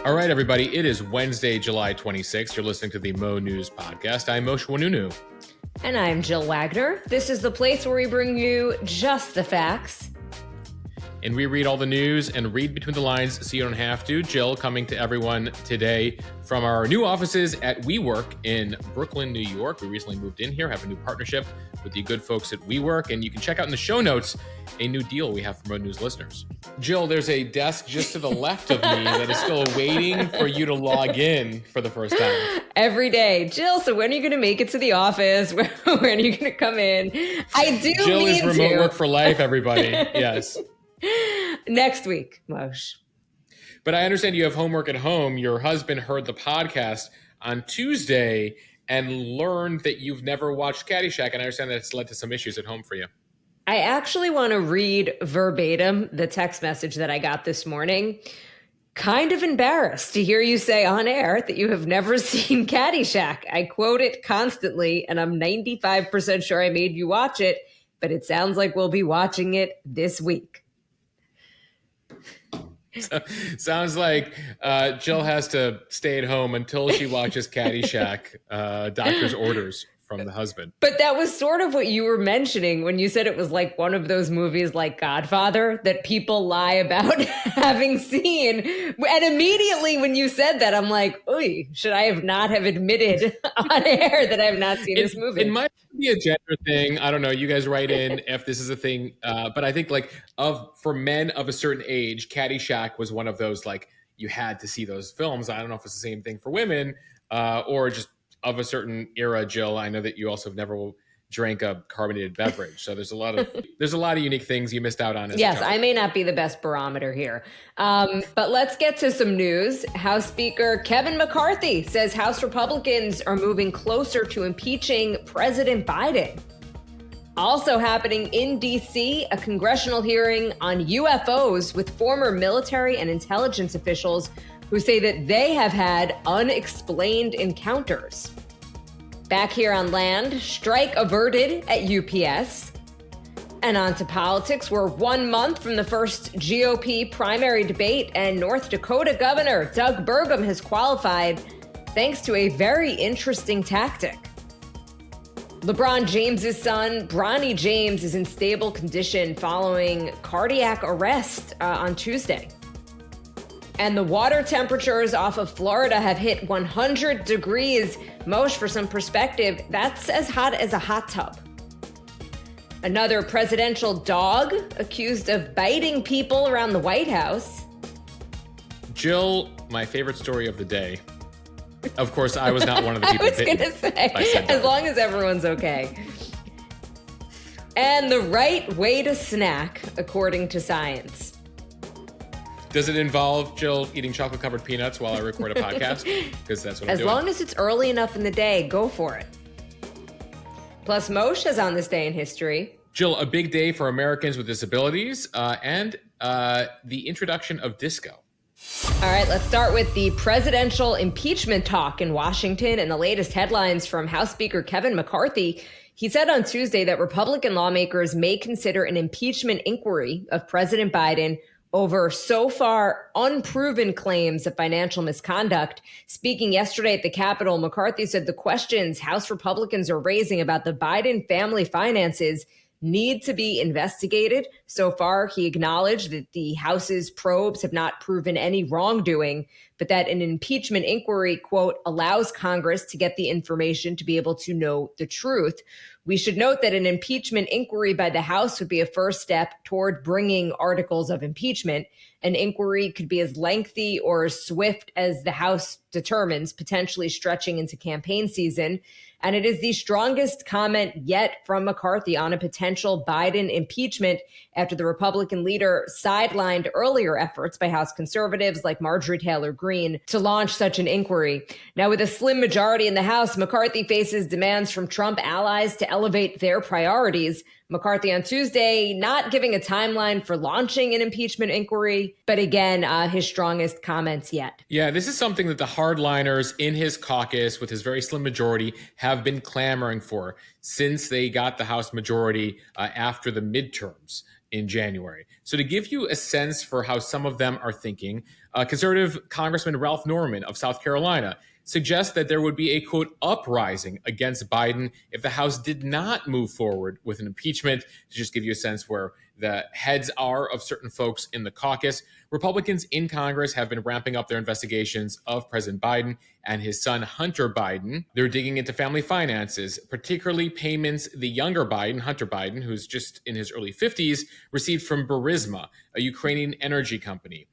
All right, everybody. It is Wednesday, July 26th. You're listening to the Mo News Podcast. I'm Moshe Wanunu. And I'm Jill Wagner. This is the place where we bring you just the facts. And we read all the news and read between the lines so you don't have to. Jill coming to everyone today from our new offices at WeWork in Brooklyn, New York. We recently moved in here, have a new partnership with the good folks at WeWork. And you can check out in the show notes a new deal we have for Mo News listeners. Jill, there's a desk just to the left of me that is still waiting for you to log in for the first time. Every day. Jill, so when are you going to make it to the office? When are you going to come in? I do Jill mean is remote to. work for life, everybody. Yes. Next week, Moshe. But I understand you have homework at home. Your husband heard the podcast on Tuesday and learned that you've never watched Caddyshack, and I understand that it's led to some issues at home for you. I actually want to read verbatim the text message that I got this morning. Kind of embarrassed to hear you say on air that you have never seen Caddyshack. I quote it constantly, and I'm 95% sure I made you watch it, but it sounds like we'll be watching it this week. So, sounds like Jill has to stay at home until she watches Caddyshack, doctor's orders from the husband. But that was sort of what you were mentioning when you said it was like one of those movies like Godfather that people lie about having seen. And immediately when you said that, I'm like, oy, should I have not have admitted on air that I have not seen this movie? It might be a gender thing. I don't know. You guys write in if this is a thing. But I think for men of a certain age, Caddyshack was one of those, like, you had to see those films. I don't know if it's the same thing for women or just of a certain era, Jill. I know that you also have never drank a carbonated beverage. So there's a lot of unique things you missed out on. Yes, I may not be the best barometer here. But let's get to some news. House Speaker Kevin McCarthy says House Republicans are moving closer to impeaching President Biden. Also happening in D.C., a congressional hearing on UFOs with former military and intelligence officials who say that they have had unexplained encounters. Back here on land, strike averted at UPS. And on to politics. We're 1 month from the first GOP primary debate, and North Dakota Governor Doug Burgum has qualified thanks to a very interesting tactic. LeBron James's son, Bronny James, is in stable condition following cardiac arrest on Tuesday. And the water temperatures off of Florida have hit 100 degrees. Moshe, for some perspective, that's as hot as a hot tub. Another presidential dog accused of biting people around the White House. Jill, my favorite story of the day. Of course, I was not one of the people I was going to say, as long as everyone's okay. And the right way to snack, according to science. Does it involve, Jill, eating chocolate-covered peanuts while I record a podcast? Because that's what I'm doing. As long as it's early enough in the day, go for it. Plus, Moshe is on this day in history. Jill, a big day for Americans with disabilities and the introduction of disco. All right, let's start with the presidential impeachment talk in Washington and the latest headlines from House Speaker Kevin McCarthy. He said on Tuesday that Republican lawmakers may consider an impeachment inquiry of President Biden over so far unproven claims of financial misconduct. Speaking yesterday at the Capitol, McCarthy said the questions House Republicans are raising about the Biden family finances need to be investigated. So far, he acknowledged that the House's probes have not proven any wrongdoing, but that an impeachment inquiry, quote, allows Congress to get the information to be able to know the truth. We should note that an impeachment inquiry by the House would be a first step toward bringing articles of impeachment. An inquiry could be as lengthy or as swift as the House determines, potentially stretching into campaign season. And it is the strongest comment yet from McCarthy on a potential Biden impeachment after the Republican leader sidelined earlier efforts by House conservatives like Marjorie Taylor Greene to launch such an inquiry. Now, with a slim majority in the House, McCarthy faces demands from Trump allies to elevate their priorities. McCarthy on Tuesday not giving a timeline for launching an impeachment inquiry, but again, his strongest comments yet. Yeah, this is something that the hardliners in his caucus with his very slim majority have been clamoring for since they got the House majority after the midterms in January. So to give you a sense for how some of them are thinking, conservative Congressman Ralph Norman of South Carolina suggests that there would be a, quote, uprising against Biden if the House did not move forward with an impeachment. To just give you a sense where the heads are of certain folks in the caucus, Republicans in Congress have been ramping up their investigations of President Biden and his son, Hunter Biden. They're digging into family finances, particularly payments the younger Biden, Hunter Biden, who's just in his early 50s, received from Burisma, a Ukrainian energy company.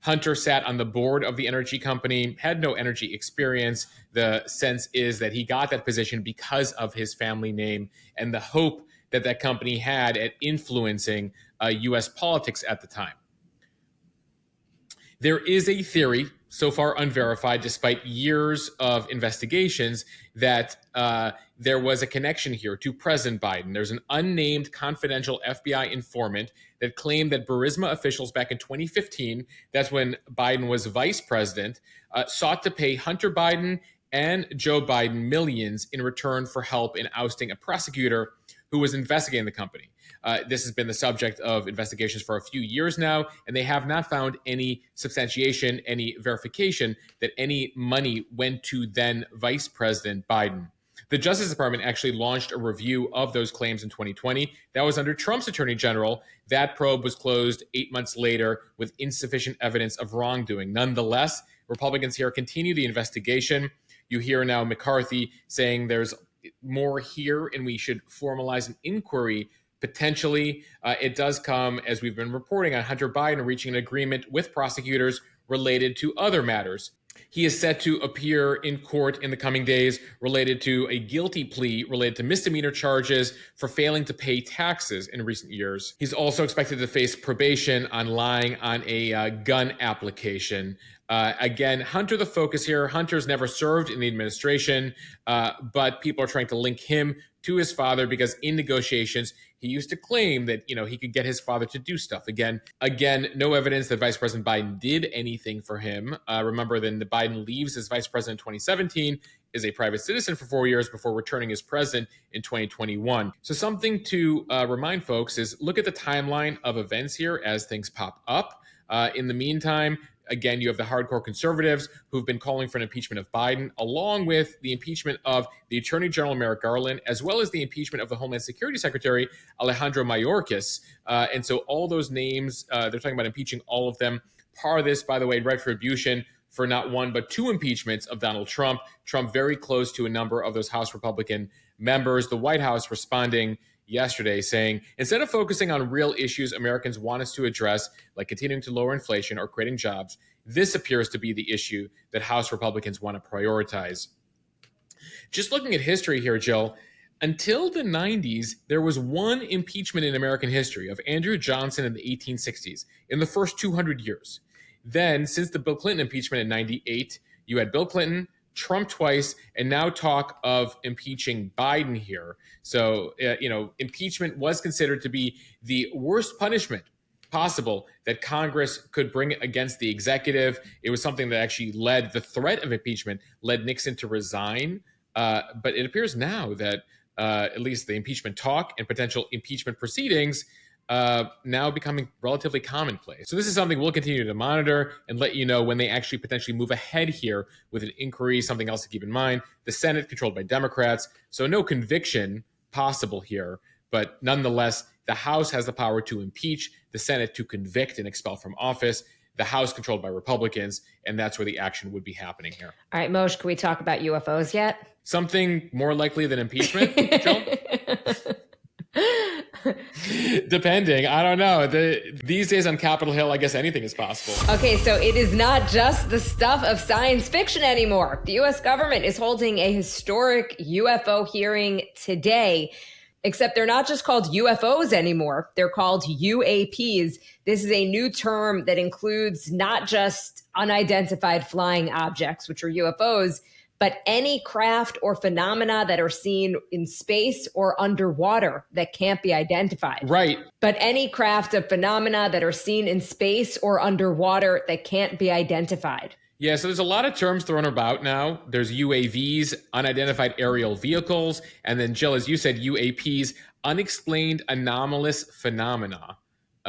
Hunter sat on the board of the energy company, had no energy experience. The sense is that he got that position because of his family name and the hope that that company had at influencing U.S. politics at the time. There is a theory, so far unverified, despite years of investigations, that there was a connection here to President Biden. There's an unnamed confidential FBI informant that claimed that Burisma officials back in 2015, that's when Biden was vice president, sought to pay Hunter Biden and Joe Biden millions in return for help in ousting a prosecutor who was investigating the company. This has been the subject of investigations for a few years now, and they have not found any substantiation, any verification that any money went to then Vice President Biden. The Justice Department actually launched a review of those claims in 2020. That was under Trump's Attorney General. That probe was closed 8 months later with insufficient evidence of wrongdoing. Nonetheless, Republicans here continue the investigation. You hear now McCarthy saying there's more here and we should formalize an inquiry. Potentially, it does come, as we've been reporting, on Hunter Biden reaching an agreement with prosecutors related to other matters. He is set to appear in court in the coming days related to a guilty plea related to misdemeanor charges for failing to pay taxes in recent years. He's also expected to face probation on lying on a gun application. Again, Hunter the focus here. Hunter's never served in the administration, but people are trying to link him to his father because in negotiations, he used to claim that, he could get his father to do stuff. Again, no evidence that Vice President Biden did anything for him. Remember, then Biden leaves as vice president in 2017, is a private citizen for 4 years before returning as president in 2021. So something to remind folks is look at the timeline of events here as things pop up. In the meantime, again, you have the hardcore conservatives who've been calling for an impeachment of Biden, along with the impeachment of the Attorney General Merrick Garland, as well as the impeachment of the Homeland Security Secretary Alejandro Mayorkas. And so all those names, they're talking about impeaching all of them. Part of this, by the way, retribution for not one but two impeachments of Donald Trump. Trump very close to a number of those House Republican members. The White House responding yesterday saying, instead of focusing on real issues Americans want us to address, like continuing to lower inflation or creating jobs, this appears to be the issue that House Republicans want to prioritize. Just looking at history here, Jill, until the 90s, there was one impeachment in American history of Andrew Johnson in the 1860s, in the first 200 years. Then, since the Bill Clinton impeachment in 98, you had Bill Clinton, Trump twice, and now talk of impeaching Biden here. So, impeachment was considered to be the worst punishment possible that Congress could bring against the executive. It was something that actually the threat of impeachment led Nixon to resign. But it appears now that at least the impeachment talk and potential impeachment proceedings now becoming relatively commonplace. So this is something we'll continue to monitor and let you know when they actually potentially move ahead here with an inquiry. Something else to keep in mind, the Senate controlled by Democrats, so no conviction possible here, but nonetheless, the House has the power to impeach, the Senate to convict and expel from office, the House controlled by Republicans, and that's where the action would be happening here. All right, Moshe, can we talk about UFOs yet? Something more likely than impeachment, Jill? Depending, I don't know. These days on Capitol Hill, I guess anything is possible. Okay, so it is not just the stuff of science fiction anymore. The U.S. government is holding a historic UFO hearing today, except they're not just called UFOs anymore. They're called UAPs. This is a new term that includes not just unidentified flying objects, which are UFOs, but any craft or phenomena that are seen in space or underwater that can't be identified. Right. But any craft of phenomena that are seen in space or underwater that can't be identified. Yeah, so there's a lot of terms thrown about now. There's UAVs, unidentified aerial vehicles, and then Jill, as you said, UAPs, unexplained anomalous phenomena.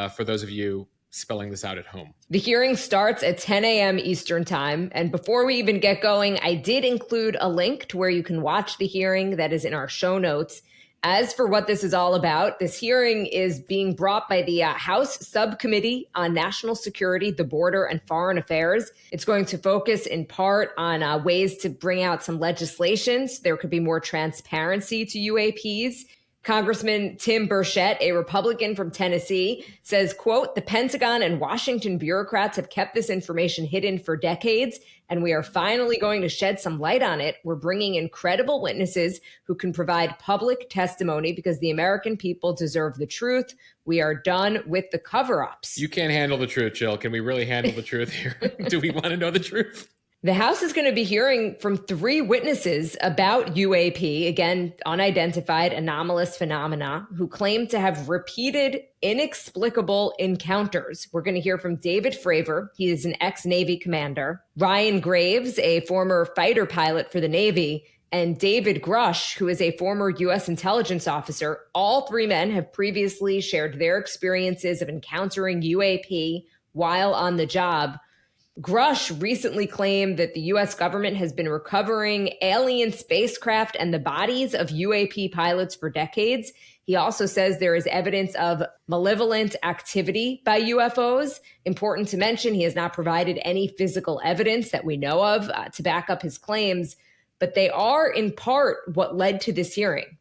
for those of you spelling this out at home. The hearing starts at 10 a.m. Eastern time. And before we even get going, I did include a link to where you can watch the hearing that is in our show notes. As for what this is all about, this hearing is being brought by the House Subcommittee on National Security, the Border, and Foreign Affairs. It's going to focus in part on ways to bring out some legislation so there could be more transparency to UAPs. Congressman Tim Burchett, a Republican from Tennessee, says, quote, "The Pentagon and Washington bureaucrats have kept this information hidden for decades, and we are finally going to shed some light on it. We're bringing in credible witnesses who can provide public testimony because the American people deserve the truth. We are done with the cover-ups." You can't handle the truth, Jill. Can we really handle the truth here? Do we want to know the truth? The House is going to be hearing from 3 witnesses about UAP, again, unidentified anomalous phenomena, who claim to have repeated inexplicable encounters. We're going to hear from David Fravor. He is an ex-Navy commander. Ryan Graves, a former fighter pilot for the Navy. And David Grush, who is a former U.S. intelligence officer. All 3 men have previously shared their experiences of encountering UAP while on the job. Grush recently claimed that the U.S. government has been recovering alien spacecraft and the bodies of UAP pilots for decades. He also says there is evidence of malevolent activity by UFOs. Important to mention, he has not provided any physical evidence that we know of to back up his claims, but they are in part what led to this hearing.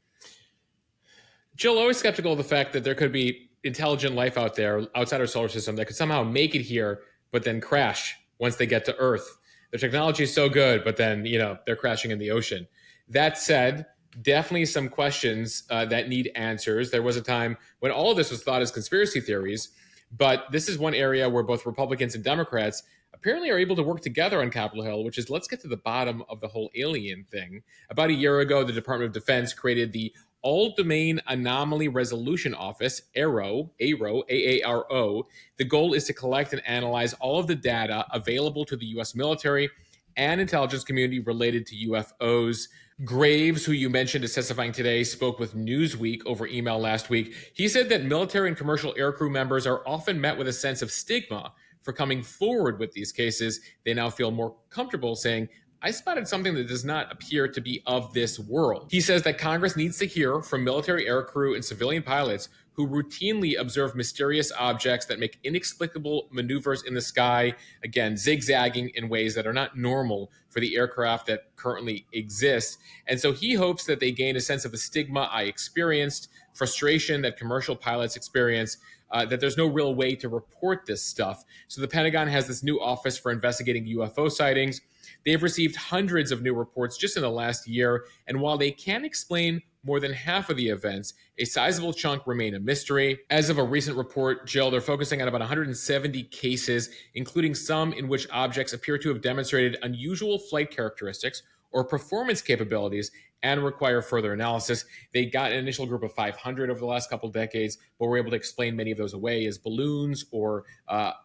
Jill, always skeptical of the fact that there could be intelligent life out there outside our solar system that could somehow make it here, but then crash once they get to Earth. The technology is so good, but then, they're crashing in the ocean. That said, definitely some questions that need answers. There was a time when all of this was thought as conspiracy theories, but this is one area where both Republicans and Democrats apparently are able to work together on Capitol Hill, which is, let's get to the bottom of the whole alien thing. About a year ago, the Department of Defense created the All-Domain Anomaly Resolution Office, AARO, A-A-R-O. The goal is to collect and analyze all of the data available to the U.S. military and intelligence community related to UFOs. Graves, who you mentioned is testifying today, spoke with Newsweek over email last week. He said that military and commercial aircrew members are often met with a sense of stigma for coming forward with these cases. They now feel more comfortable saying, "I spotted something that does not appear to be of this world." He says that Congress needs to hear from military aircrew and civilian pilots who routinely observe mysterious objects that make inexplicable maneuvers in the sky, again, zigzagging in ways that are not normal for the aircraft that currently exist. And so he hopes that they gain a sense of the stigma I experienced, frustration that commercial pilots experience, that there's no real way to report this stuff. So the Pentagon has this new office for investigating UFO sightings. They've received hundreds of new reports just in the last year, and while they can explain more than half of the events, a sizable chunk remain a mystery. As of a recent report, Jill, they're focusing on about 170 cases, including some in which objects appear to have demonstrated unusual flight characteristics or performance capabilities and require further analysis. They got an initial group of 500 over the last couple of decades, but were able to explain many of those away as balloons or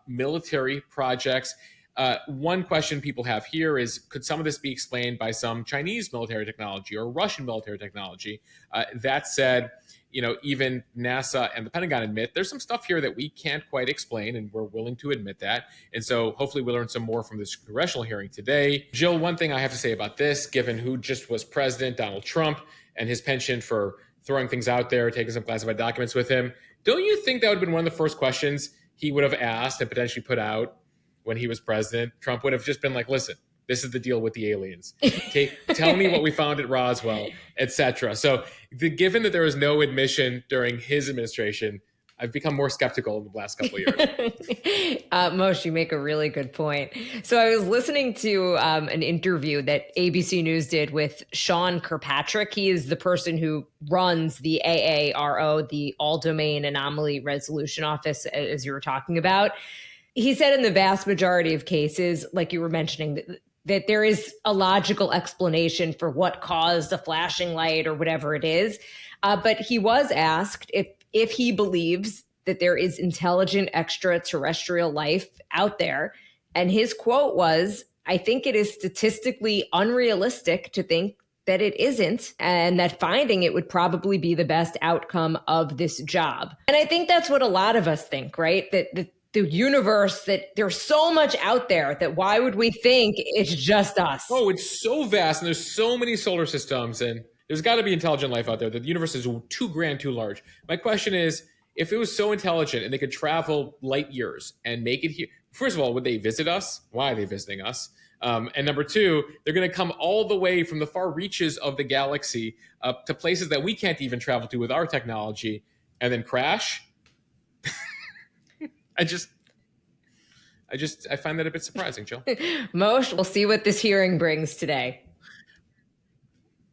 military projects. One question people have here is, could some of this be explained by some Chinese military technology or Russian military technology? That said, even NASA and the Pentagon admit there's some stuff here that we can't quite explain, and we're willing to admit that. And so hopefully we'll learn some more from this congressional hearing today. Jill, one thing I have to say about this, given who just was president, Donald Trump, and his penchant for throwing things out there, taking some classified documents with him, don't you think that would have been one of the first questions he would have asked and potentially put out when he was president? Trump would have just been like, listen, this is the deal with the aliens. Tell me what we found at Roswell, etc. So given that there was no admission during his administration, I've become more skeptical in the last couple of years. Moshe, you make a really good point. So I was listening to an interview that ABC News did with Sean Kirkpatrick. He is the person who runs the AARO, the All-Domain Anomaly Resolution Office, as you were talking about. He said in the vast majority of cases, like you were mentioning, that there is a logical explanation for what caused a flashing light or whatever it is. But he was asked if he believes that there is intelligent extraterrestrial life out there. And his quote was, "I think it is statistically unrealistic to think that it isn't, and that finding it would probably be the best outcome of this job. And I think that's what a lot of us think, right? That the universe, that there's so much out there that why would we think it's just us? Oh, it's so vast, and there's so many solar systems, and there's got to be intelligent life out there. The universe is too grand, too large. My question is, if it was so intelligent and they could travel light years and make it here, first of all, would they visit us? Why are they visiting us? And number two, they're going to come all the way from the far reaches of the galaxy up to places that we can't even travel to with our technology, and then crash. I find that a bit surprising, Jill. Moshe, we'll see what this hearing brings today.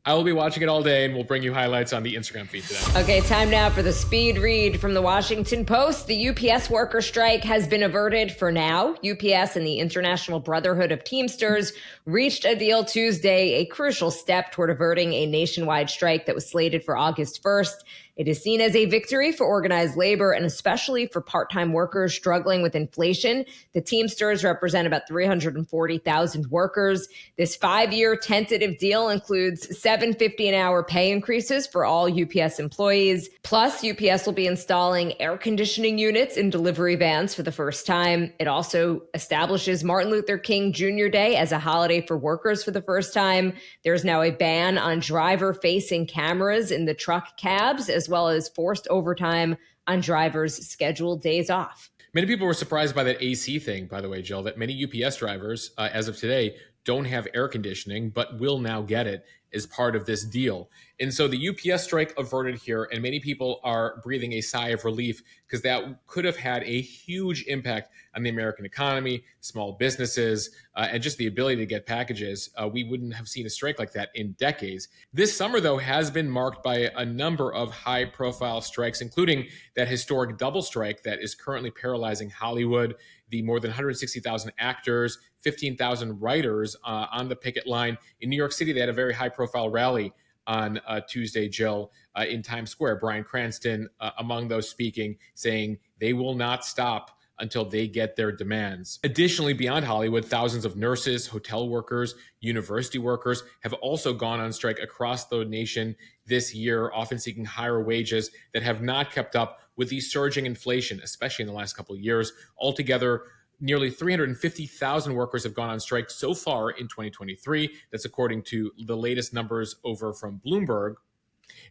I will be watching it all day, and we'll bring you highlights on the Instagram feed today. Okay, time now for the speed read from the Washington Post. The UPS worker strike has been averted for now. UPS and the International Brotherhood of Teamsters reached a deal Tuesday, a crucial step toward averting a nationwide strike that was slated for August 1st. It is seen as a victory for organized labor and especially for part-time workers struggling with inflation. The Teamsters represent about 340,000 workers. This 5-year tentative deal includes $7.50 an hour pay increases for all UPS employees. Plus, UPS will be installing air conditioning units in delivery vans for the first time. It also establishes Martin Luther King Jr. Day as a holiday for workers for the first time. There's now a ban on driver-facing cameras in the truck cabs, as well as forced overtime on drivers' scheduled days off. Many people were surprised by that AC thing, by the way, Jill, that many UPS drivers, as of today, don't have air conditioning, but will now get it as part of this deal. And so the UPS strike averted here, and many people are breathing a sigh of relief because that could have had a huge impact on the American economy, small businesses, and just the ability to get packages. We wouldn't have seen a strike like that in decades. This summer, though, has been marked by a number of high-profile strikes, including that historic double strike that is currently paralyzing Hollywood, the more than 160,000 actors, 15,000 writers on the picket line. In New York City, they had a very high-profile rally on Tuesday, Jill, in Times Square. Bryan Cranston among those speaking, saying they will not stop until they get their demands. Additionally, beyond Hollywood, thousands of nurses, hotel workers, university workers have also gone on strike across the nation this year, often seeking higher wages that have not kept up with the surging inflation, especially in the last couple of years. Altogether, nearly 350,000 workers have gone on strike so far in 2023. That's according to the latest numbers over from Bloomberg.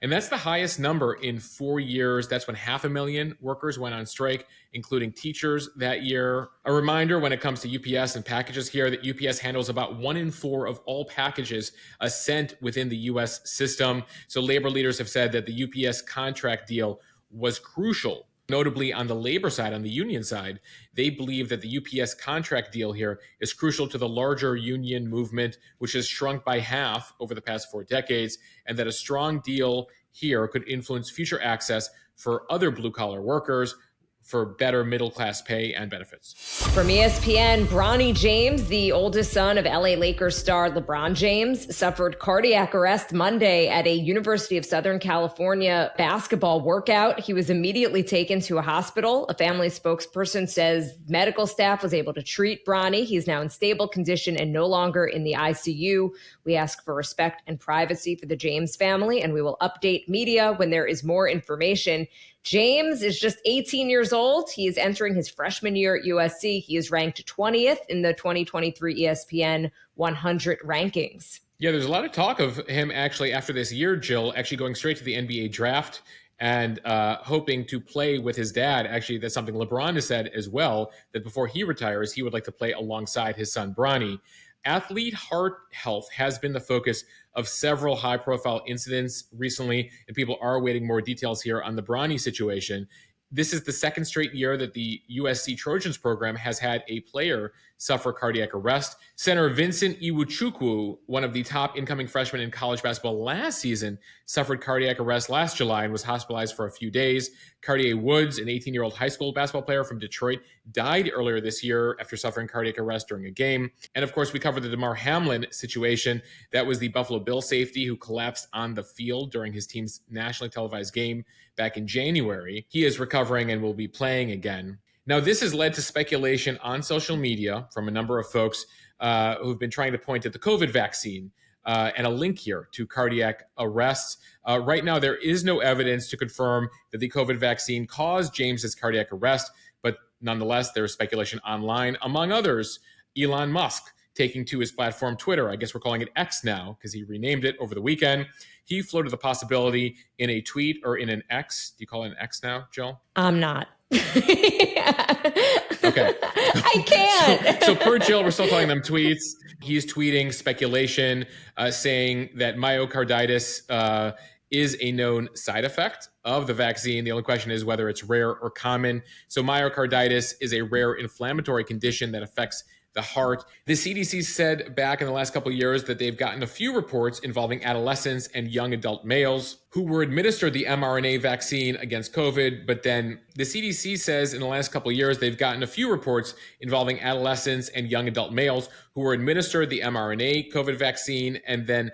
And that's the highest number in 4 years. That's when 500,000 workers went on strike, including teachers that year. A reminder when it comes to UPS and packages here that UPS handles about 1 in 4 of all packages sent within the U.S. system. So labor leaders have said that the UPS contract deal was crucial. Notably, on the labor side, on the union side, they believe that the UPS contract deal here is crucial to the larger union movement, which has shrunk by half over the past 4 decades, and that a strong deal here could influence future access for other blue-collar workers for better middle-class pay and benefits. From ESPN, Bronny James, the oldest son of LA Lakers star LeBron James, suffered cardiac arrest Monday at a University of Southern California basketball workout. He was immediately taken to a hospital. A family spokesperson says medical staff was able to treat Bronny. He's now in stable condition and no longer in the ICU. We ask for respect and privacy for the James family, and we will update media when there is more information. James is just 18 years old. He is entering his freshman year at USC. He is ranked 20th in the 2023 ESPN 100 rankings. Yeah, there's a lot of talk of him actually after this year, Jill, actually going straight to the NBA draft and hoping to play with his dad. Actually, that's something LeBron has said as well, that before he retires, he would like to play alongside his son, Bronny. Athlete heart health has been the focus of several high-profile incidents recently, and people are awaiting more details here on the Bronny situation. This is the second straight year that the USC Trojans program has had a player suffer cardiac arrest. Center Vincent Iwuchukwu, one of the top incoming freshmen in college basketball last season, suffered cardiac arrest last July and was hospitalized for a few days. Cartier Woods, an 18-year-old high school basketball player from Detroit, died earlier this year after suffering cardiac arrest during a game. And of course, we covered the DeMar Hamlin situation. That was the Buffalo Bills safety who collapsed on the field during his team's nationally televised game back in January. He is recovering and will be playing again. Now, this has led to speculation on social media from a number of folks who've been trying to point at the COVID vaccine. and a link here to cardiac arrests. Right now, there is no evidence to confirm that the COVID vaccine caused James's cardiac arrest, but nonetheless, there is speculation online, among others, Elon Musk taking to his platform Twitter. I guess we're calling it X now because he renamed it over the weekend. He floated the possibility in a tweet or in an X. Do you call it an X now, Jill? I'm not. Okay. I can't. So per Jill, we're still calling them tweets. He's tweeting speculation saying that myocarditis is a known side effect of the vaccine. The only question is whether it's rare or common. So myocarditis is a rare inflammatory condition that affects the heart. The CDC said back in the last couple of years that they've gotten a few reports involving adolescents and young adult males who were administered the mRNA vaccine against COVID. But then the CDC says in the last couple of years, they've gotten a few reports involving adolescents and young adult males who were administered the mRNA COVID vaccine and then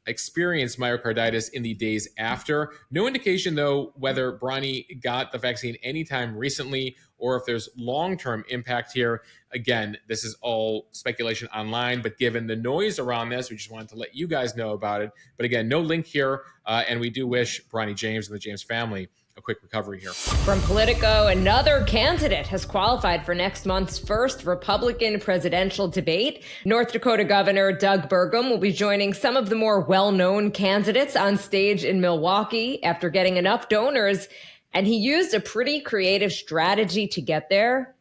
experienced myocarditis in the days after. No indication, though, whether Bronny got the vaccine anytime recently or if there's long-term impact here. Again, this is all speculation online, but given the noise around this, we just wanted to let you guys know about it. But again, no link here, and we do wish Bronny James and the James family a quick recovery here. From Politico, another candidate has qualified for next month's first Republican presidential debate. North Dakota Governor Doug Burgum will be joining some of the more well-known candidates on stage in Milwaukee after getting enough donors, and he used a pretty creative strategy to get there: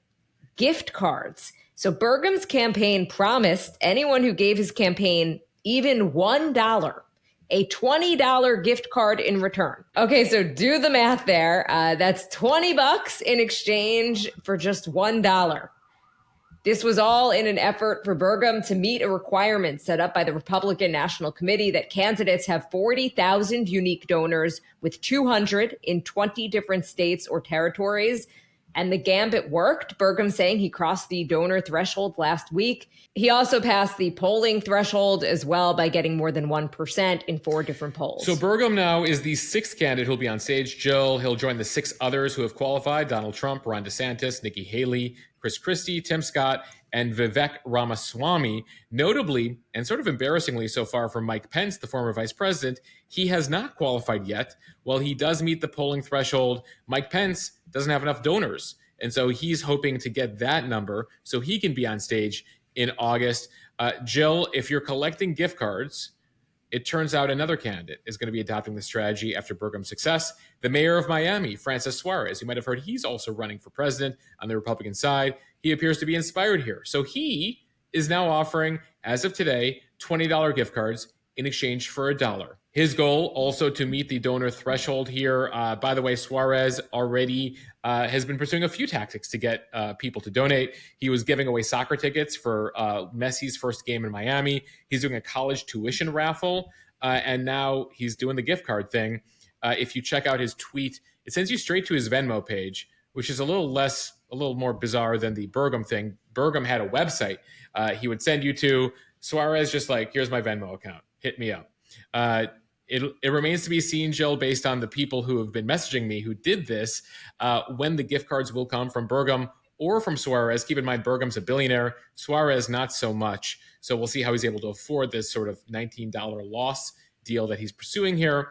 gift cards. So Burgum's campaign promised anyone who gave his campaign even $1 a $20 gift card in return. Okay, so do the math there. That's $20 in exchange for just $1. This was all in an effort for Burgum to meet a requirement set up by the Republican National Committee that candidates have 40,000 unique donors with 200 in 20 different states or territories. And the gambit worked. Burgum saying he crossed the donor threshold last week. He also passed the polling threshold as well by getting more than 1% in 4 different polls. So Burgum now is the 6th candidate who'll be on stage. Jill, he'll join the 6 others who have qualified: Donald Trump, Ron DeSantis, Nikki Haley, Chris Christie, Tim Scott, and Vivek Ramaswamy. Notably, and sort of embarrassingly so far for Mike Pence, the former vice president, he has not qualified yet. While he does meet the polling threshold, Mike Pence doesn't have enough donors. And so he's hoping to get that number so he can be on stage in August. Jill, if you're collecting gift cards, it turns out another candidate is going to be adopting the strategy after Burgum's success. The mayor of Miami, Francis Suarez, you might have heard he's also running for president on the Republican side. He appears to be inspired here. So he is now offering, as of today, $20 gift cards in exchange for $1. His goal also to meet the donor threshold here. By the way, Suarez already has been pursuing a few tactics to get people to donate. He was giving away soccer tickets for Messi's first game in Miami. He's doing a college tuition raffle, and now he's doing the gift card thing. If you check out his tweet, it sends you straight to his Venmo page, which is a little more bizarre than the Burgum thing. Burgum had a website he would send you to. Suarez just like, here's my Venmo account, hit me up. It remains to be seen, Jill, based on the people who have been messaging me who did this, when the gift cards will come from Burgum or from Suarez. Keep in mind, Burgum's a billionaire, Suarez not so much. So we'll see how he's able to afford this sort of $19 loss deal that he's pursuing here.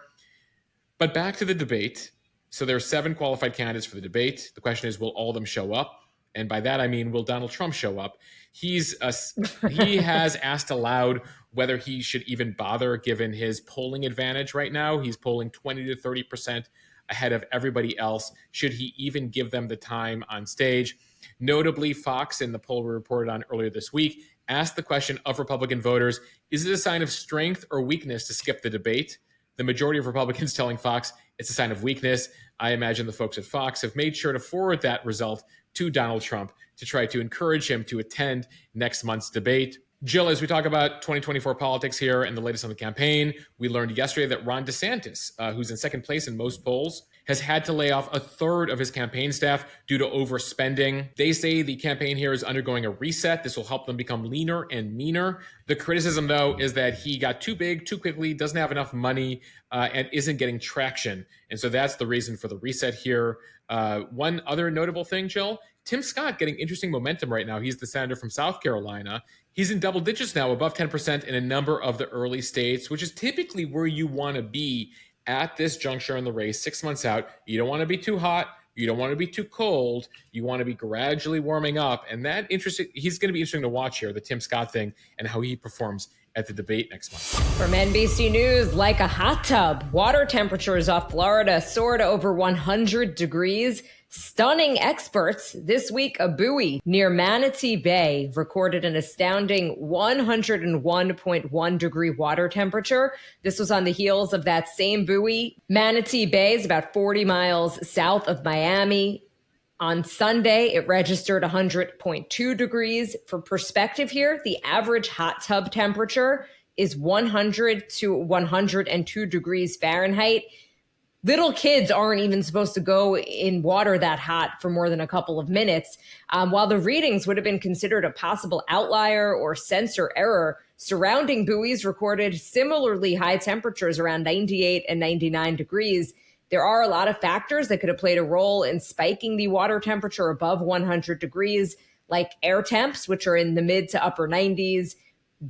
But back to the debate. So there are 7 qualified candidates for the debate. The question is, will all of them show up? And by that, I mean, will Donald Trump show up? He has asked aloud whether he should even bother given his polling advantage right now. He's polling 20 to 30% ahead of everybody else. Should he even give them the time on stage? Notably, Fox, in the poll we reported on earlier this week, asked the question of Republican voters, is it a sign of strength or weakness to skip the debate? The majority of Republicans telling Fox it's a sign of weakness. I imagine the folks at Fox have made sure to forward that result to Donald Trump to try to encourage him to attend next month's debate. Jill, as we talk about 2024 politics here and the latest on the campaign, we learned yesterday that Ron DeSantis, who's in second place in most polls, has had to lay off a third of his campaign staff due to overspending. They say the campaign here is undergoing a reset. This will help them become leaner and meaner. The criticism, though, is that he got too big too quickly, doesn't have enough money, and isn't getting traction. And so that's the reason for the reset here. One other notable thing, Jill, Tim Scott getting interesting momentum right now. He's the senator from South Carolina. He's in double digits now, above 10% in a number of the early states, which is typically where you want to be at this juncture in the race, 6 months out. You don't want to be too hot. You don't want to be too cold. You want to be gradually warming up. And he's going to be interesting to watch here, the Tim Scott thing, and how he performs at the debate next month. From NBC News, like a hot tub, water temperatures off Florida soar to over 100 degrees. Stunning experts. This week, a buoy near Manatee Bay recorded an astounding 101.1 degree water temperature. This was on the heels of that same buoy. Manatee Bay is about 40 miles south of Miami. On Sunday, it registered 100.2 degrees. For perspective here, the average hot tub temperature is 100 to 102 degrees Fahrenheit. Little kids aren't even supposed to go in water that hot for more than a couple of minutes. While the readings would have been considered a possible outlier or sensor error, surrounding buoys recorded similarly high temperatures around 98 and 99 degrees. There are a lot of factors that could have played a role in spiking the water temperature above 100 degrees, like air temps, which are in the mid to upper 90s,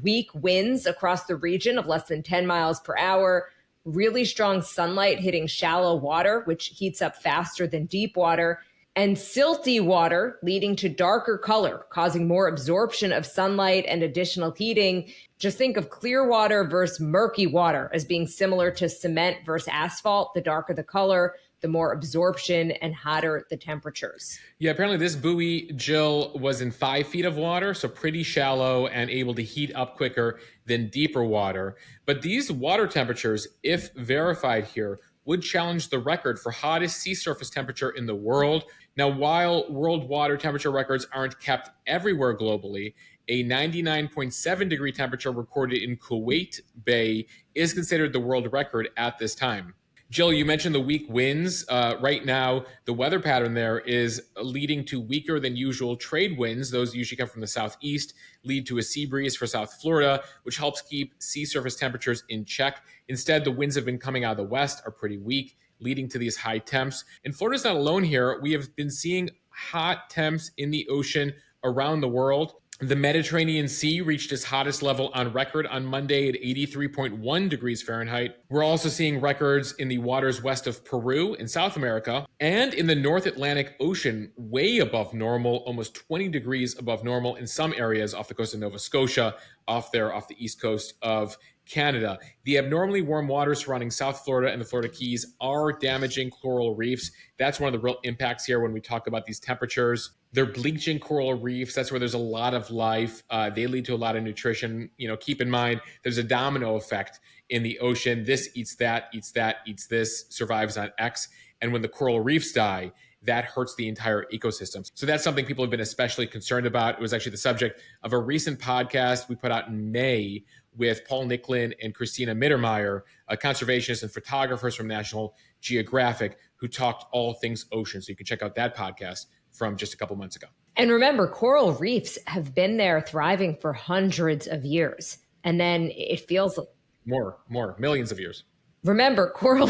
weak winds across the region of less than 10 miles per hour, really strong sunlight hitting shallow water, which heats up faster than deep water, and silty water leading to darker color, causing more absorption of sunlight and additional heating. Just think of clear water versus murky water as being similar to cement versus asphalt. The darker the color, the more absorption and hotter the temperatures. Yeah, apparently this buoy, Jill, was in 5 feet of water, so pretty shallow and able to heat up quicker than deeper water. But these water temperatures, if verified here, would challenge the record for hottest sea surface temperature in the world. Now, while world water temperature records aren't kept everywhere globally, a 99.7 degree temperature recorded in Kuwait Bay is considered the world record at this time. Jill, you mentioned the weak winds. Right now, the weather pattern there is leading to weaker than usual trade winds. Those usually come from the southeast, lead to a sea breeze for South Florida, which helps keep sea surface temperatures in check. Instead, the winds have been coming out of the west, are pretty weak, leading to these high temps. And Florida's not alone here. We have been seeing hot temps in the ocean around the world. The Mediterranean Sea reached its hottest level on record on Monday at 83.1 degrees Fahrenheit. We're also seeing records in the waters west of Peru in South America and in the North Atlantic Ocean, way above normal, almost 20 degrees above normal in some areas off the coast of Nova Scotia, off the east coast of Canada. The abnormally warm waters surrounding South Florida and the Florida Keys are damaging coral reefs. That's one of the real impacts here when we talk about these temperatures. They're bleaching coral reefs. That's where there's a lot of life. They lead to a lot of nutrition. Keep in mind, there's a domino effect in the ocean. This eats that, eats this, survives on X. And when the coral reefs die, that hurts the entire ecosystem. So that's something people have been especially concerned about. It was actually the subject of a recent podcast we put out in May with Paul Nicklin and Christina Mittermeier, conservationists and photographers from National Geographic, who talked all things ocean. So you can check out that podcast from just a couple months ago. And remember, coral reefs have been there thriving for hundreds of years. And then it feels more, millions of years. Remember, coral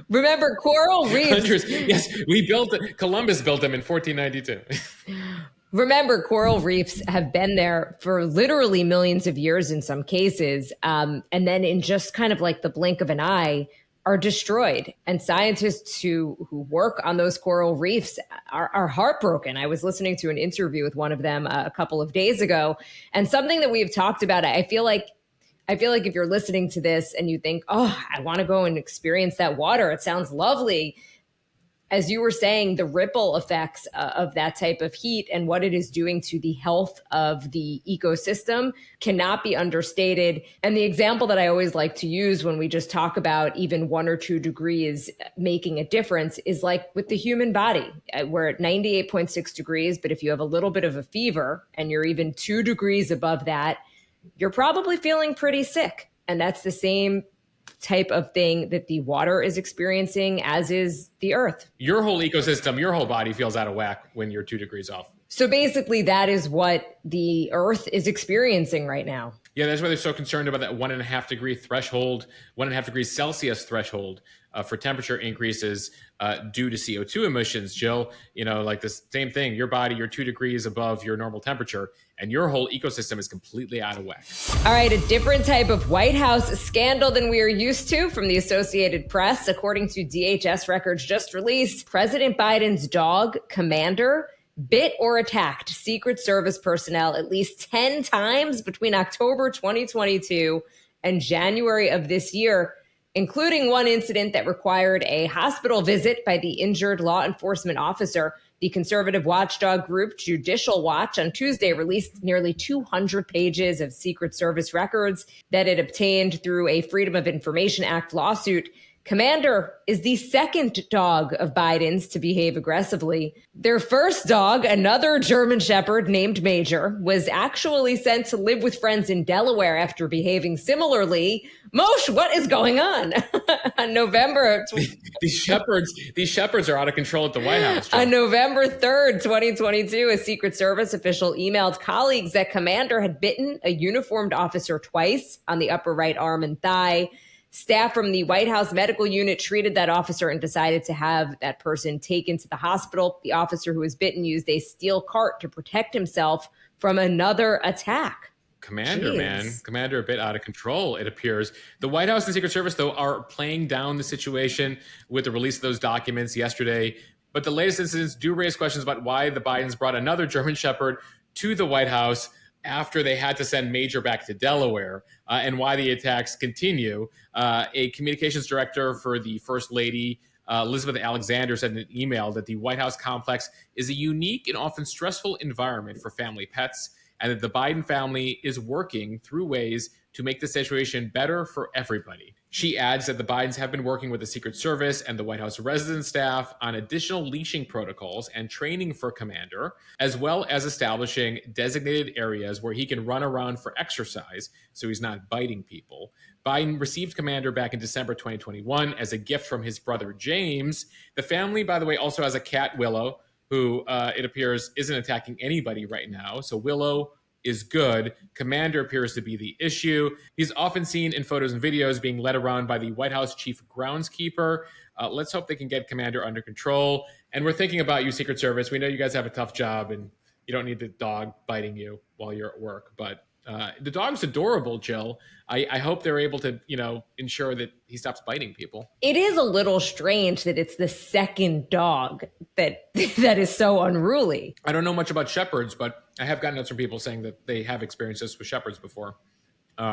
Remember, coral reefs. Hundreds. Yes, Columbus built them in 1492. Remember, coral reefs have been there for literally millions of years in some cases. And then in just kind of like the blink of an eye, are destroyed. And scientists who work on those coral reefs are heartbroken. I was listening to an interview with one of them a couple of days ago, and something that we've talked about, I feel like if you're listening to this and you think, oh, I want to go and experience that water, it sounds lovely. As you were saying, the ripple effects of that type of heat and what it is doing to the health of the ecosystem cannot be understated. And the example that I always like to use when we just talk about even 1 or 2 degrees making a difference is like with the human body. We're at 98.6 degrees, but if you have a little bit of a fever and you're even 2 degrees above that, you're probably feeling pretty sick. And that's the same type of thing that the water is experiencing, as is the earth. Your whole ecosystem, your whole body feels out of whack when you're 2 degrees off. So basically, that is what the earth is experiencing right now. Yeah, that's why they're so concerned about that 1.5 degree threshold, 1.5 degrees Celsius threshold for temperature increases due to CO2 emissions. Jill, like the same thing, your body, you're 2 degrees above your normal temperature, and your whole ecosystem is completely out of whack. All right, a different type of White House scandal than we are used to from the Associated Press. According to DHS records just released, President Biden's dog, Commander, bit or attacked Secret Service personnel at least 10 times between October 2022 and January of this year, including one incident that required a hospital visit by the injured law enforcement officer. The conservative watchdog group Judicial Watch on Tuesday released nearly 200 pages of Secret Service records that it obtained through a Freedom of Information Act lawsuit. Commander is the second dog of Biden's to behave aggressively. Their first dog, another German Shepherd named Major, was actually sent to live with friends in Delaware after behaving similarly. Moshe, what is going on? On November... These shepherds are out of control at the White House. Joe. On November 3rd, 2022, a Secret Service official emailed colleagues that Commander had bitten a uniformed officer twice on the upper right arm and thigh. Staff from the White House medical unit treated that officer and decided to have that person taken to the hospital. The officer who was bitten used a steel cart to protect himself from another attack. Commander, man. Commander a bit out of control, it appears. The White House and Secret Service, though, are playing down the situation with the release of those documents yesterday. But the latest incidents do raise questions about why the Bidens brought another German Shepherd to the White House after they had to send Major back to Delaware, and why the attacks continue. A communications director for the First Lady, Elizabeth Alexander, said in an email that the White House complex is a unique and often stressful environment for family pets, and that the Biden family is working through ways to make the situation better for everybody. She adds that the Bidens have been working with the Secret Service and the White House resident staff on additional leashing protocols and training for Commander, as well as establishing designated areas where he can run around for exercise so he's not biting people. Biden received Commander back in December 2021 as a gift from his brother James. The family, by the way, also has a cat, Willow, who it appears isn't attacking anybody right now. So Willow is good. Commander appears to be the issue. He's often seen in photos and videos being led around by the White House chief groundskeeper. Let's hope they can get Commander under control. And we're thinking about you, Secret Service. We know you guys have a tough job and you don't need the dog biting you while you're at work. But the dog's adorable, Jill. I hope they're able to, ensure that he stops biting people. It is a little strange that it's the second dog that is so unruly. I don't know much about shepherds, but I have gotten notes from people saying that they have experienced this with shepherds before. But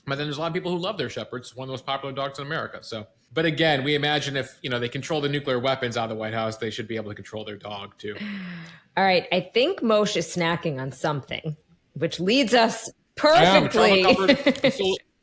then there's a lot of people who love their shepherds. It's one of the most popular dogs in America. So, but again, we imagine if, they control the nuclear weapons out of the White House, they should be able to control their dog too. All right. I think Moshe is snacking on something, which leads us perfectly.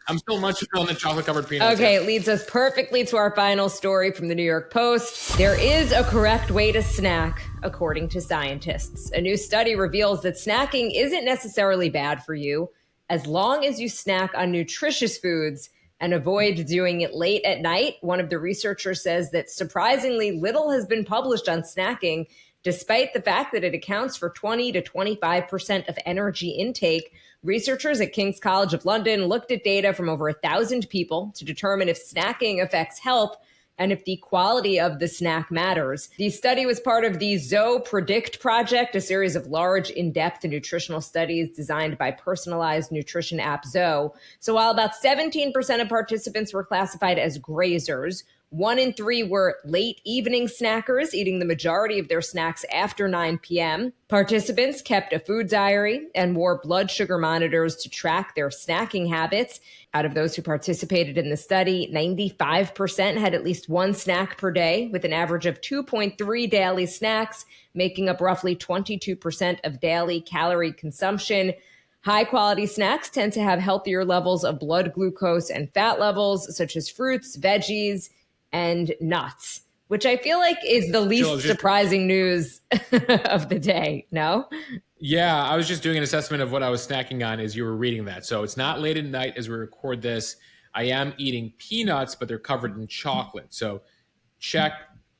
I'm still much on the chocolate-covered peanuts. Okay, it leads us perfectly to our final story from the New York Post. There is a correct way to snack, according to scientists. A new study reveals that snacking isn't necessarily bad for you, as long as you snack on nutritious foods and avoid doing it late at night. One of the researchers says that surprisingly little has been published on snacking, despite the fact that it accounts for 20 to 25% of energy intake. Researchers at King's College of London looked at data from over 1,000 people to determine if snacking affects health and if the quality of the snack matters. The study was part of the Zoe Predict project, a series of large, in-depth nutritional studies designed by personalized nutrition app Zoe. So while about 17% of participants were classified as grazers, 1 in 3 were late evening snackers, eating the majority of their snacks after 9 p.m. Participants kept a food diary and wore blood sugar monitors to track their snacking habits. Out of those who participated in the study, 95% had at least one snack per day, with an average of 2.3 daily snacks, making up roughly 22% of daily calorie consumption. High-quality snacks tend to have healthier levels of blood glucose and fat levels, such as fruits, veggies, and nuts, which I feel like is the least surprising news of the day, no? Yeah, I was just doing an assessment of what I was snacking on as you were reading that. So it's not late at night as we record this. I am eating peanuts, but they're covered in chocolate. So check,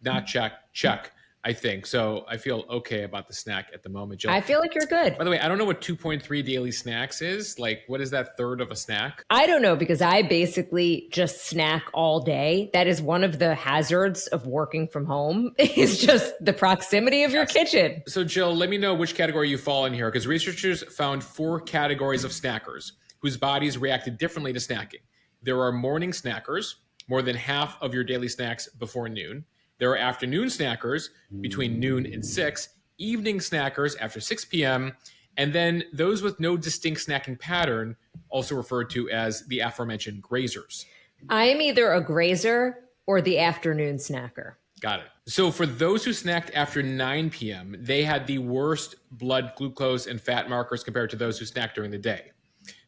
not check, check, I think. So I feel okay about the snack at the moment, Jill. I feel like you're good. By the way, I don't know what 2.3 daily snacks is. Like, what is that third of a snack? I don't know, because I basically just snack all day. That is one of the hazards of working from home, is just the proximity of your kitchen. So Jill, let me know which category you fall in here, because researchers found 4 categories of snackers whose bodies reacted differently to snacking. There are morning snackers, more than half of your daily snacks before noon. There are afternoon snackers between noon and 6, evening snackers after 6 p.m., and then those with no distinct snacking pattern, also referred to as the aforementioned grazers. I am either a grazer or the afternoon snacker. Got it. So for those who snacked after 9 p.m., they had the worst blood glucose and fat markers compared to those who snacked during the day.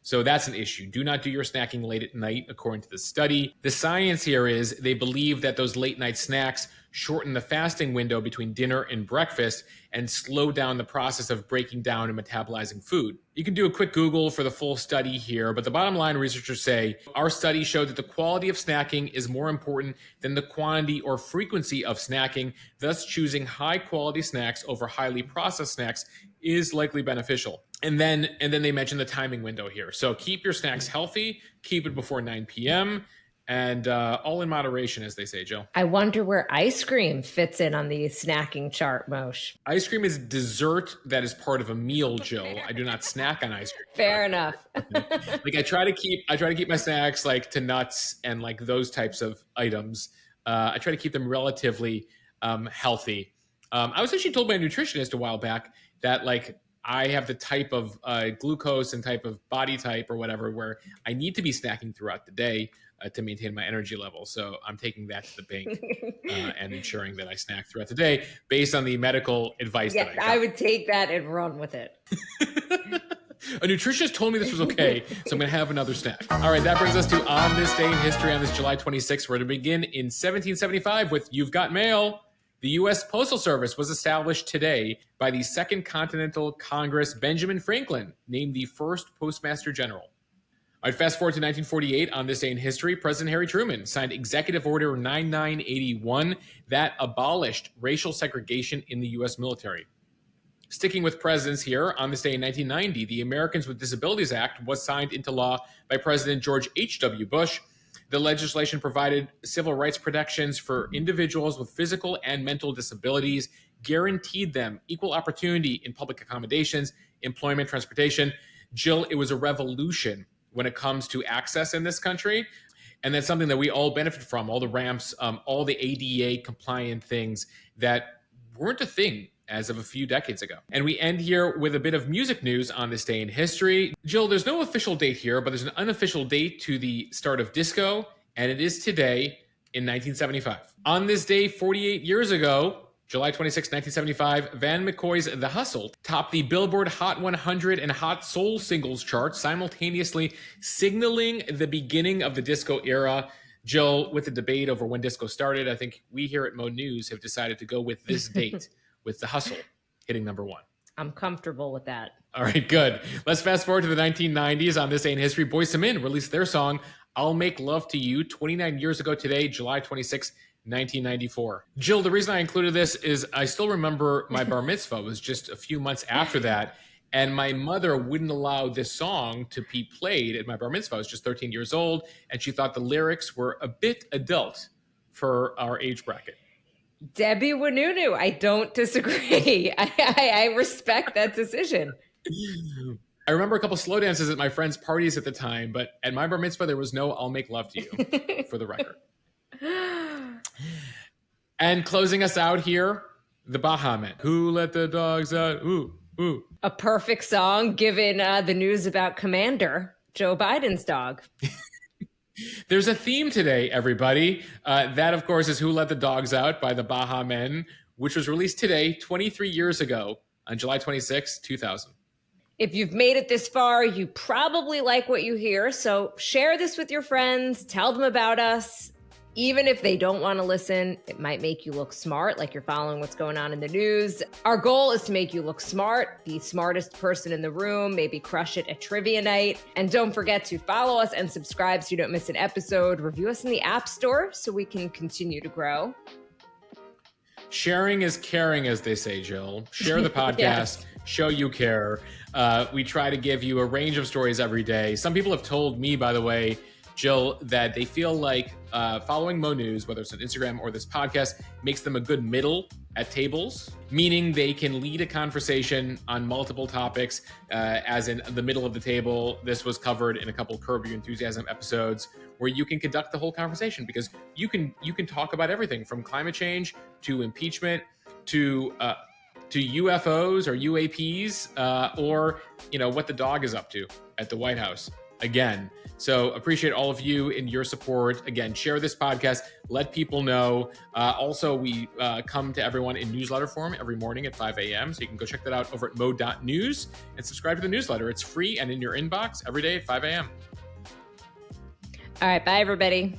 So that's an issue. Do not do your snacking late at night, according to the study. The science here is they believe that those late night snacks shorten the fasting window between dinner and breakfast and slow down the process of breaking down and metabolizing food. You can do a quick Google for the full study here, but the bottom line, researchers say, our study showed that the quality of snacking is more important than the quantity or frequency of snacking. Thus, choosing high quality snacks over highly processed snacks is likely beneficial. And then they mention the timing window here. So keep your snacks healthy, keep it before 9 p.m., and all in moderation, as they say, Jill. I wonder where ice cream fits in on the snacking chart, Moshe. Ice cream is dessert that is part of a meal, Jill. I do not snack on ice cream. Fair enough. Like I try to keep my snacks like to nuts and like those types of items. I try to keep them relatively healthy. I was actually told by a nutritionist a while back that like I have the type of glucose and type of body type or whatever where I need to be snacking throughout the day to maintain my energy level. So I'm taking that to the bank and ensuring that I snack throughout the day based on the medical advice that I got. I would take that and run with it. A nutritionist told me this was okay, so I'm going to have another snack. All right, that brings us to On This Day in History on this July 26th. We're going to begin in 1775 with You've Got Mail. The U.S. Postal Service was established today by the Second Continental Congress. Benjamin Franklin named the first Postmaster General. All right, fast forward to 1948. On this day in history, President Harry Truman signed Executive Order 9981 that abolished racial segregation in the U.S. military. Sticking with presidents here, on this day in 1990, the Americans with Disabilities Act was signed into law by President George H.W. Bush. The legislation provided civil rights protections for individuals with physical and mental disabilities, guaranteed them equal opportunity in public accommodations, employment, transportation. Jill, it was a revolution when it comes to access in this country. And that's something that we all benefit from, all the ramps, all the ADA compliant things that weren't a thing as of a few decades ago. And we end here with a bit of music news on this day in history. Jill, there's no official date here, but there's an unofficial date to the start of disco, and it is today in 1975. On this day, 48 years ago, July 26, 1975, Van McCoy's The Hustle topped the Billboard Hot 100 and Hot Soul Singles charts, simultaneously signaling the beginning of the disco era. Jill, with the debate over when disco started, I think we here at Mo News have decided to go with this date, with The Hustle hitting number 1. I'm comfortable with that. All right, good. Let's fast forward to the 1990s. On this day in history, Boyz II Men released their song, I'll Make Love to You, 29 years ago today, July 26, 1994. Jill, the reason I included this is I still remember my bar mitzvah. It was just a few months after that. And my mother wouldn't allow this song to be played at my bar mitzvah. I was just 13 years old, and she thought the lyrics were a bit adult for our age bracket. Debbie Wanunu, I don't disagree. I respect that decision. I remember a couple slow dances at my friends' parties at the time, but at my bar mitzvah, there was no I'll Make Love to You, for the record. And closing us out here, the Baha Men. Who let the dogs out? Ooh, ooh. A perfect song given the news about Commander, Joe Biden's dog. There's a theme today, everybody. That, of course, is Who Let the Dogs Out by the Baha Men, which was released today, 23 years ago, on July 26, 2000. If you've made it this far, you probably like what you hear. So share this with your friends. Tell them about us. Even if they don't want to listen, it might make you look smart, like you're following what's going on in the news. Our goal is to make you look smart, the smartest person in the room, maybe crush it at trivia night. And don't forget to follow us and subscribe so you don't miss an episode. Review us in the App Store so we can continue to grow. Sharing is caring, as they say, Jill. Share the podcast, Yes. Show you care. We try to give you a range of stories every day. Some people have told me, by the way, Jill, that they feel like following Mo News, whether it's on Instagram or this podcast, makes them a good middle at tables, meaning they can lead a conversation on multiple topics, as in the middle of the table. This was covered in a couple of Curb Your Enthusiasm episodes, where you can conduct the whole conversation, because you can talk about everything from climate change to impeachment to UFOs or UAPs, or what the dog is up to at the White House. Again, so appreciate all of you and your support. Again, share this podcast, let people know. Also, we come to everyone in newsletter form every morning at 5 a.m. So you can go check that out over at mo.news and subscribe to the newsletter. It's free and in your inbox every day at 5 a.m. All right, bye, everybody.